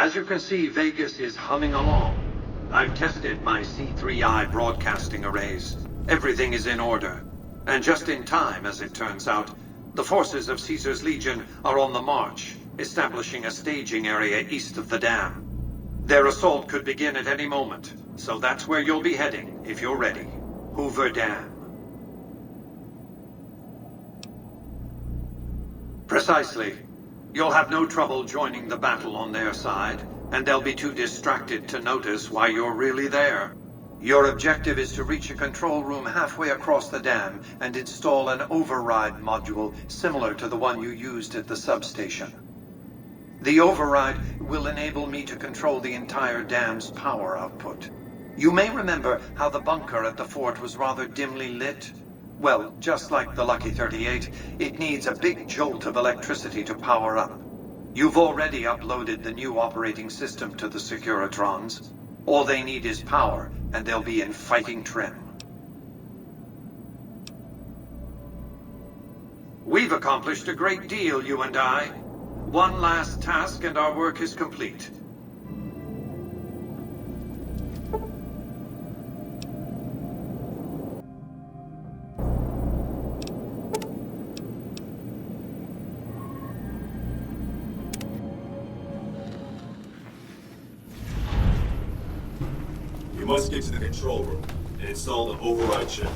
As you can see, Vegas is humming along. I've tested my C3I broadcasting arrays. Everything is in order. And just in time, as it turns out, the forces of Caesar's Legion are on the march, establishing a staging area east of the dam. Their assault could begin at any moment, so that's where you'll be heading, if you're ready. Hoover Dam. Precisely. You'll have no trouble joining the battle on their side, and they'll be too distracted to notice why you're really there. Your objective is to reach a control room halfway across the dam and install an override module similar to the one you used at the substation. The override will enable me to control the entire dam's power output. You may remember how the bunker at the fort was rather dimly lit. Well, just like the Lucky 38, it needs a big jolt of electricity to power up. You've already uploaded the new operating system to the Securitrons. All they need is power, and they'll be in fighting trim. We've accomplished a great deal, you and I. One last task and our work is complete. You must get to the control room and install the override chip.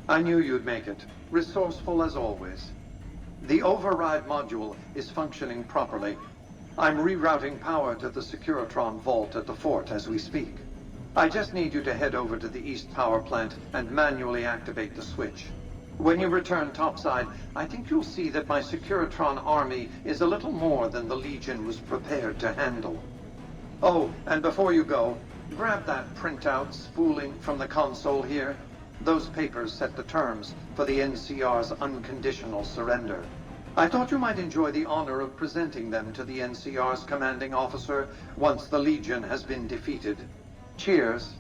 I knew you'd make it. Resourceful as always. The override module is functioning properly. I'm rerouting power to the Securitron vault at the fort as we speak. I just need you to head over to the East Power Plant and manually activate the switch. When you return topside, I think you'll see that my Securitron army is a little more than the Legion was prepared to handle. Oh, and before you go, grab that printout spooling from the console here. Those papers set the terms for the NCR's unconditional surrender. I thought you might enjoy the honor of presenting them to the NCR's commanding officer once the Legion has been defeated. Cheers.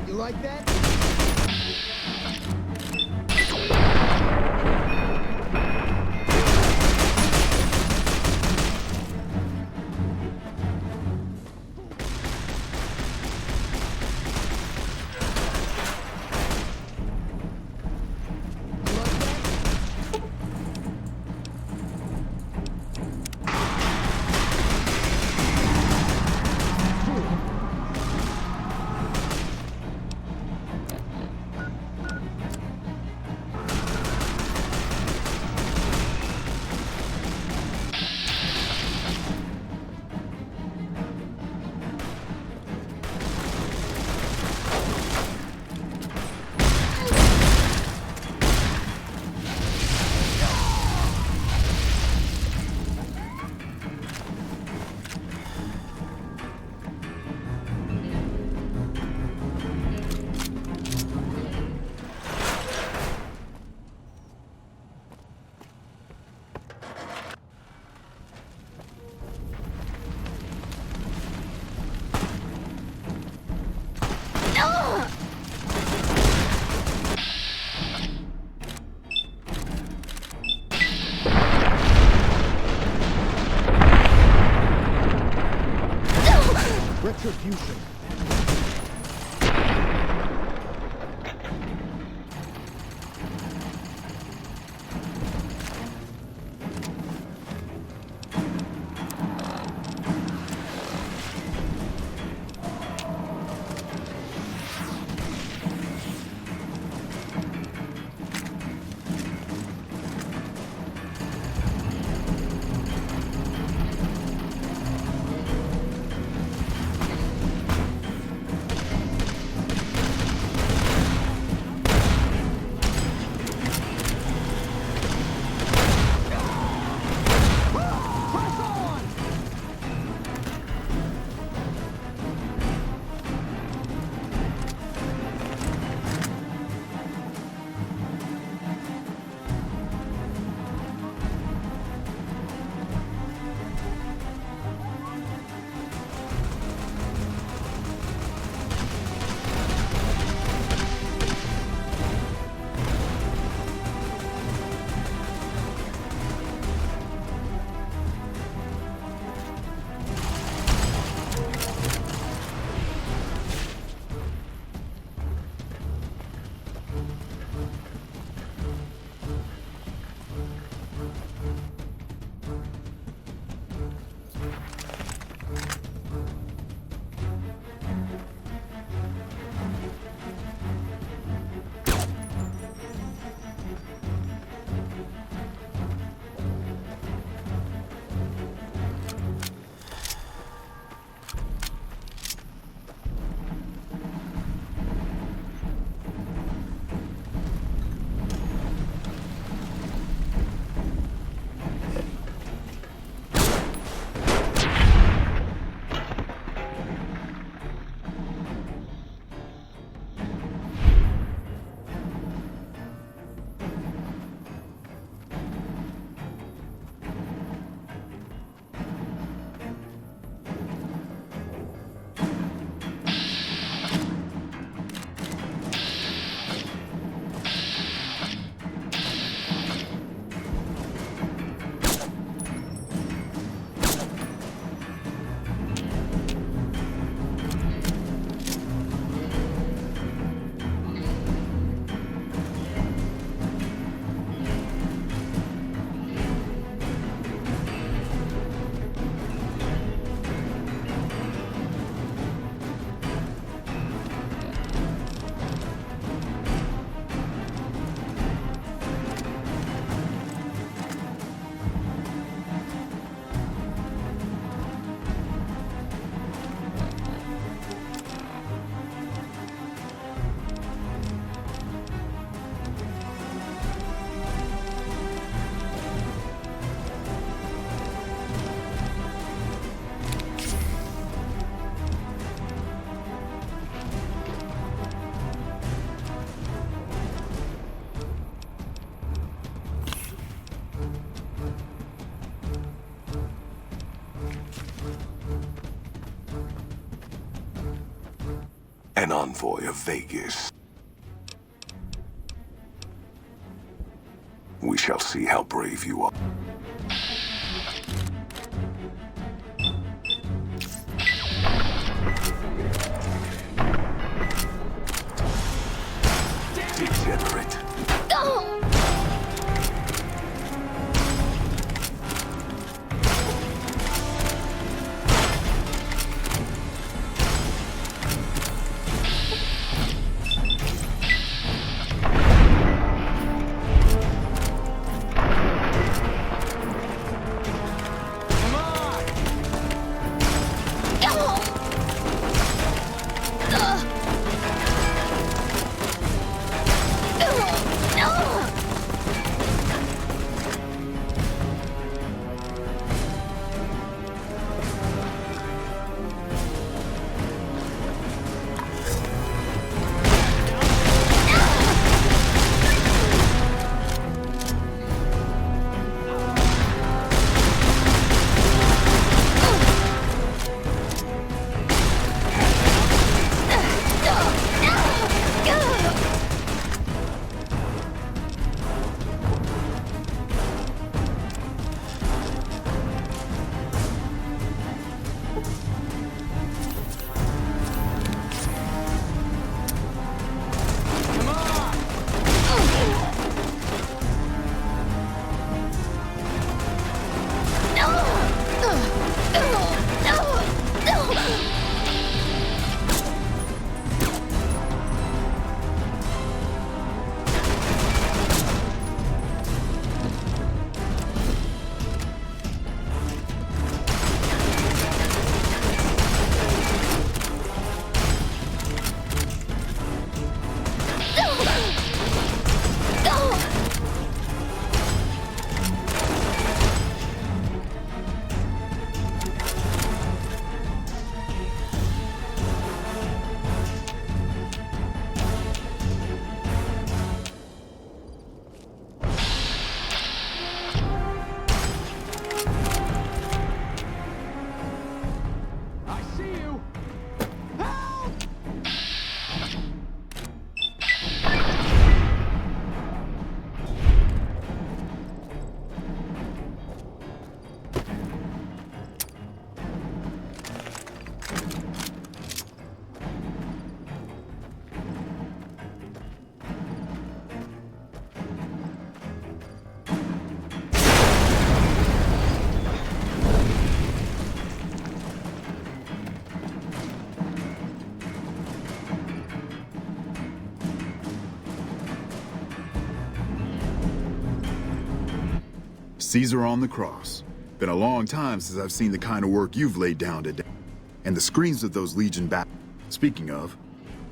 You like that? Retribution. an envoy of Vegas. We shall see how brave you are. Degenerate. Caesar on the cross. Been a long time since I've seen the kind of work you've laid down today. And the screams of those Legion battles. Speaking of,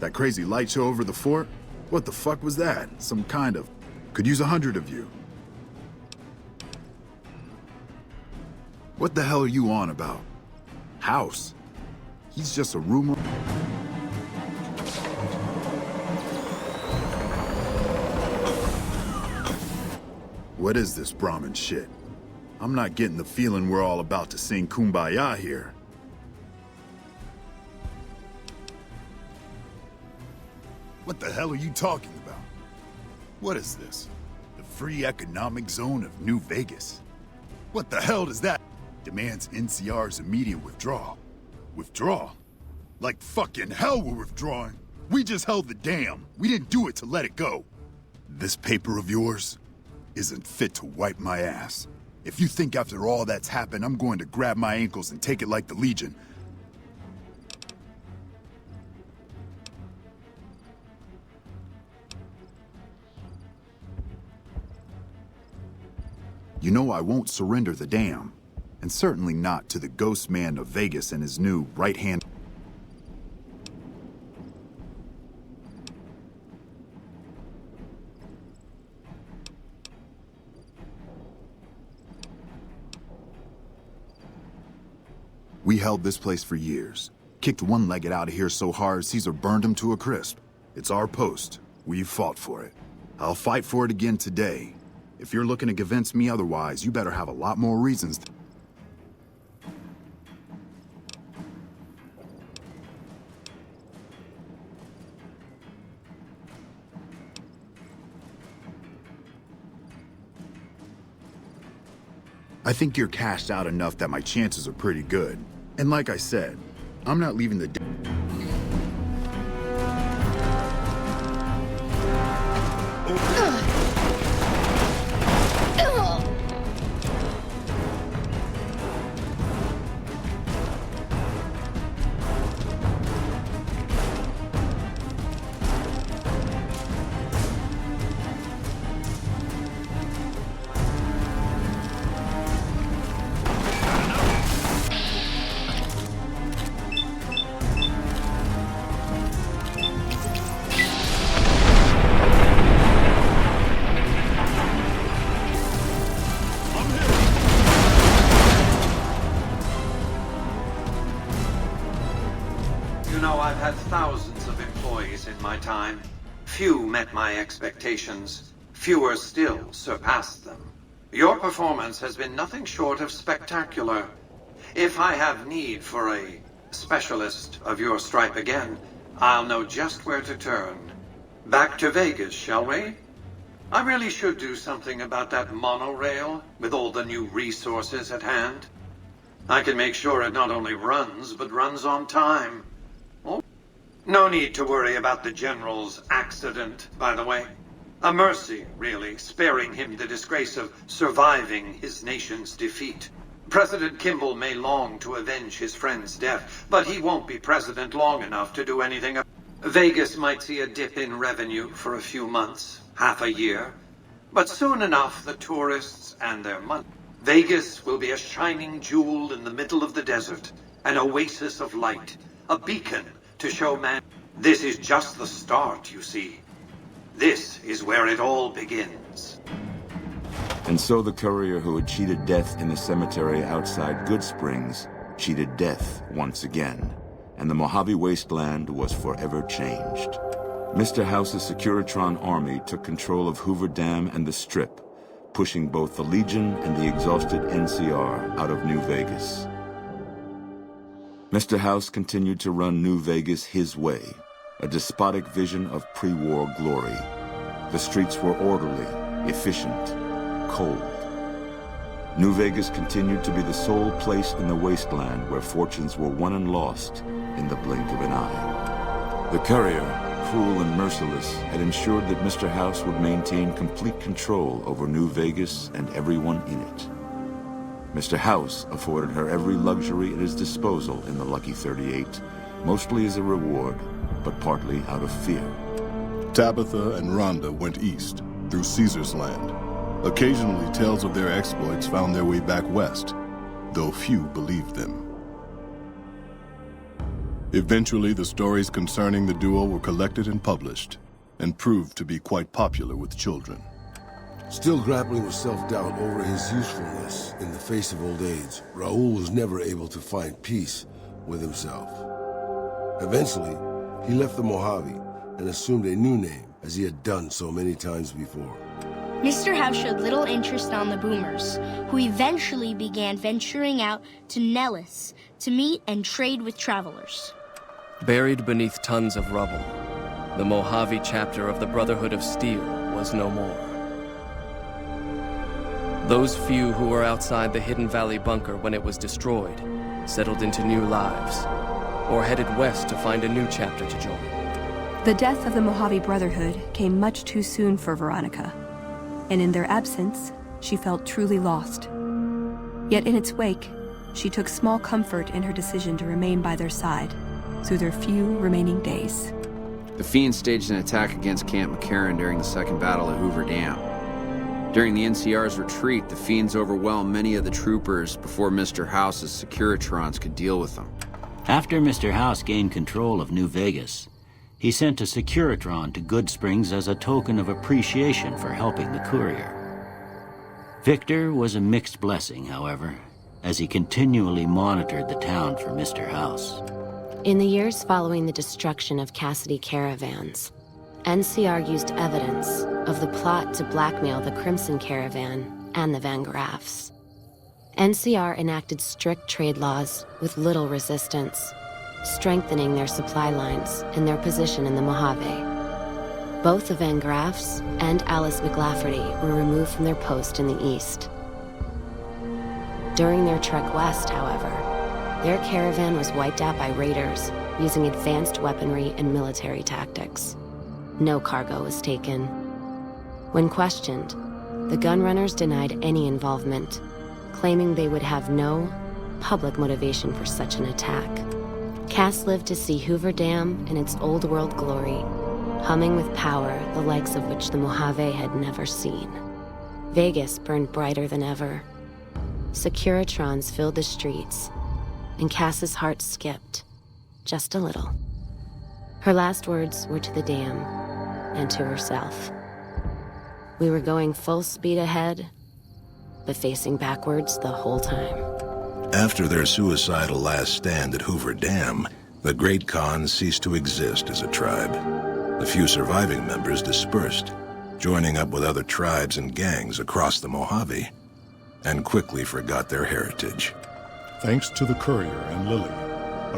that crazy light show over the fort? What the fuck was that? Some kind of... Could use 100 of you. What the hell are you on about? House? He's just a rumor. What is this Brahmin shit? I'm not getting the feeling we're all about to sing Kumbaya here. What the hell are you talking about? What is this? The free economic zone of New Vegas? What the hell does that? Demands NCR's immediate withdrawal. Withdraw? Like fucking hell we're withdrawing. We just held the dam. We didn't do it to let it go. This paper of yours isn't fit to wipe my ass. If you think after all that's happened, I'm going to grab my ankles and take it like the Legion. You know I won't surrender the dam, and certainly not to the ghost man of Vegas and his new right-hand. We held this place for years. Kicked one-legged out of here so hard Caesar burned him to a crisp. It's our post. We've fought for it. I'll fight for it again today. If you're looking to convince me otherwise, you better have a lot more reasons. I think you're cashed out enough that my chances are pretty good. And like I said, I'm not leaving the... I've had thousands of employees in my time. Few met my expectations. Fewer still surpassed them. Your performance has been nothing short of spectacular. If I have need for a specialist of your stripe again, I'll know just where to turn. Back to Vegas, shall we? I really should do something about that monorail with all the new resources at hand. I can make sure it not only runs, but runs on time. Oh, no need to worry about the General's accident, by the way. A mercy, really, sparing him the disgrace of surviving his nation's defeat. President Kimball may long to avenge his friend's death, but he won't be president long enough to do anything. Vegas might see a dip in revenue for a few months, half a year, but soon enough the tourists and their money. Vegas will be a shining jewel in the middle of the desert, an oasis of light, a beacon to show man. This is just the start, you see. This is where it all begins. And so the courier who had cheated death in the cemetery outside Good Springs cheated death once again, and the Mojave Wasteland was forever changed. Mr. House's Securitron army took control of Hoover Dam and the Strip, pushing both the Legion and the exhausted NCR out of New Vegas. Mr. House continued to run New Vegas his way, a despotic vision of pre-war glory. The streets were orderly, efficient, cold. New Vegas continued to be the sole place in the wasteland where fortunes were won and lost in the blink of an eye. The courier, cruel and merciless, had ensured that Mr. House would maintain complete control over New Vegas and everyone in it. Mr. House afforded her every luxury at his disposal in the Lucky 38, mostly as a reward, but partly out of fear. Tabitha and Rhonda went east, through Caesar's Land. Occasionally, tales of their exploits found their way back west, though few believed them. Eventually, the stories concerning the duo were collected and published, and proved to be quite popular with children. Still grappling with self-doubt over his usefulness in the face of old age, Raul was never able to find peace with himself. Eventually, he left the Mojave and assumed a new name, as he had done so many times before. Mr. House showed little interest on the Boomers, who eventually began venturing out to Nellis to meet and trade with travelers. Buried beneath tons of rubble, the Mojave chapter of the Brotherhood of Steel was no more. Those few who were outside the Hidden Valley bunker when it was destroyed settled into new lives, or headed west to find a new chapter to join. The death of the Mojave Brotherhood came much too soon for Veronica, and in their absence, she felt truly lost. Yet in its wake, she took small comfort in her decision to remain by their side through their few remaining days. The Fiends staged an attack against Camp McCarran during the Second Battle at Hoover Dam. During the NCR's retreat, the Fiends overwhelmed many of the troopers before Mr. House's Securitrons could deal with them. After Mr. House gained control of New Vegas, he sent a Securitron to Good Springs as a token of appreciation for helping the courier. Victor was a mixed blessing, however, as he continually monitored the town for Mr. House. In the years following the destruction of Cassidy caravans, NCR used evidence of the plot to blackmail the Crimson Caravan and the Van Graffs. NCR enacted strict trade laws with little resistance, strengthening their supply lines and their position in the Mojave. Both the Van Graffs and Alice McLafferty were removed from their post in the east. During their trek west, however, their caravan was wiped out by raiders using advanced weaponry and military tactics. No cargo was taken. When questioned, the gunrunners denied any involvement, claiming they would have no public motivation for such an attack. Cass lived to see Hoover Dam in its old world glory, humming with power the likes of which the Mojave had never seen. Vegas burned brighter than ever. Securitrons filled the streets, and Cass's heart skipped, just a little. Her last words were to the dam and to herself. We were going full speed ahead, but facing backwards the whole time. After their suicidal last stand at Hoover Dam, the Great Khan ceased to exist as a tribe. The few surviving members dispersed, joining up with other tribes and gangs across the Mojave, and quickly forgot their heritage. Thanks to the courier and Lily,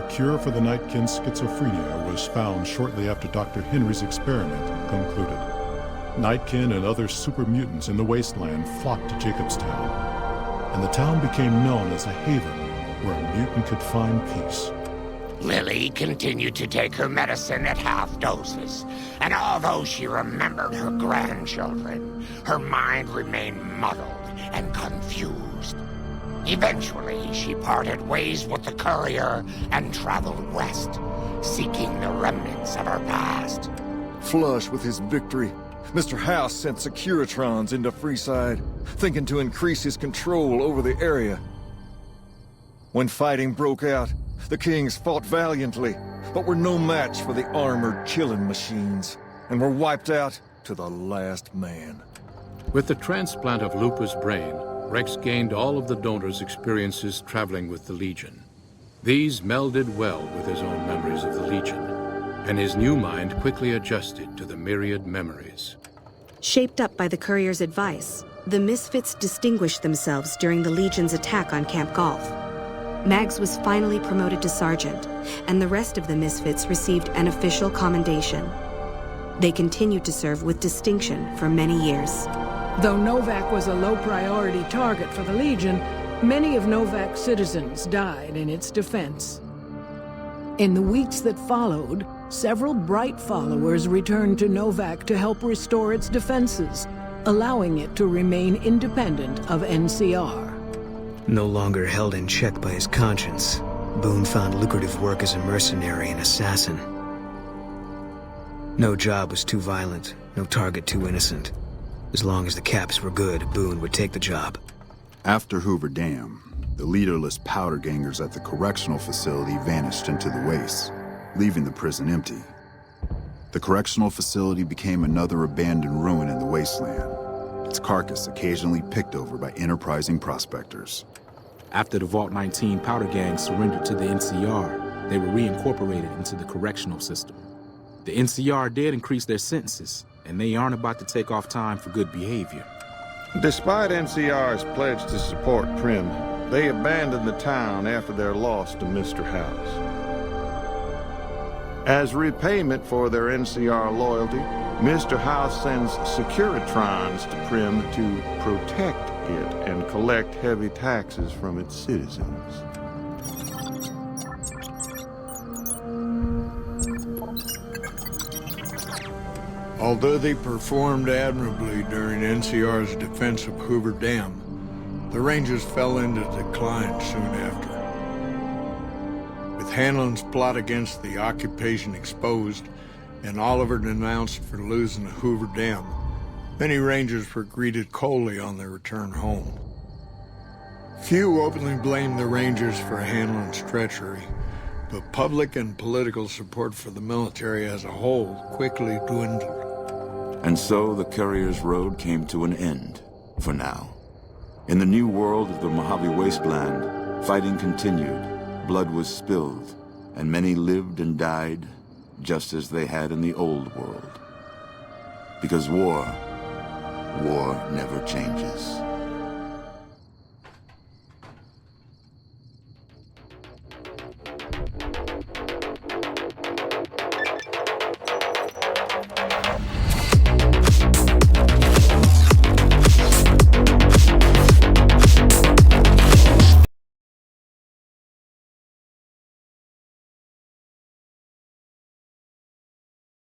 a cure for the Nightkin's schizophrenia was found shortly after Dr. Henry's experiment concluded. Nightkin and other super mutants in the wasteland flocked to Jacobstown, and the town became known as a haven where a mutant could find peace. Lily continued to take her medicine at half doses, and although she remembered her grandchildren, her mind remained muddled and confused. Eventually, she parted ways with the courier and traveled west, seeking the remnants of her past. Flush with his victory, Mr. House sent Securitrons into Freeside, thinking to increase his control over the area. When fighting broke out, the Kings fought valiantly, but were no match for the armored killing machines, and were wiped out to the last man. With the transplant of Lupa's brain, Rex gained all of the donor's experiences traveling with the Legion. These melded well with his own memories of the Legion, and his new mind quickly adjusted to the myriad memories. Shaped up by the courier's advice, the Misfits distinguished themselves during the Legion's attack on Camp Golf. Mags was finally promoted to sergeant, and the rest of the Misfits received an official commendation. They continued to serve with distinction for many years. Though Novak was a low-priority target for the Legion, many of Novak's citizens died in its defense. In the weeks that followed, several bright followers returned to Novak to help restore its defenses, allowing it to remain independent of NCR. No longer held in check by his conscience, Boone found lucrative work as a mercenary and assassin. No job was too violent, no target too innocent. As long as the caps were good, Boone would take the job. After Hoover Dam, the leaderless powder gangers at the correctional facility vanished into the wastes, leaving the prison empty. The correctional facility became another abandoned ruin in the wasteland, its carcass occasionally picked over by enterprising prospectors. After the Vault 19 powder gang surrendered to the NCR, they were reincorporated into the correctional system. The NCR did increase their sentences, and they aren't about to take off time for good behavior. Despite NCR's pledge to support Prim, they abandoned the town after their loss to Mr. House. As repayment for their NCR loyalty, Mr. House sends Securitrons to Prim to protect it and collect heavy taxes from its citizens. Although they performed admirably during NCR's defense of Hoover Dam, the Rangers fell into decline soon after. With Hanlon's plot against the occupation exposed and Oliver denounced for losing the Hoover Dam, many Rangers were greeted coldly on their return home. Few openly blamed the Rangers for Hanlon's treachery, but public and political support for the military as a whole quickly dwindled. And so the Courier's Road came to an end, for now. In the new world of the Mojave Wasteland, fighting continued, blood was spilled, and many lived and died just as they had in the old world. Because war never changes.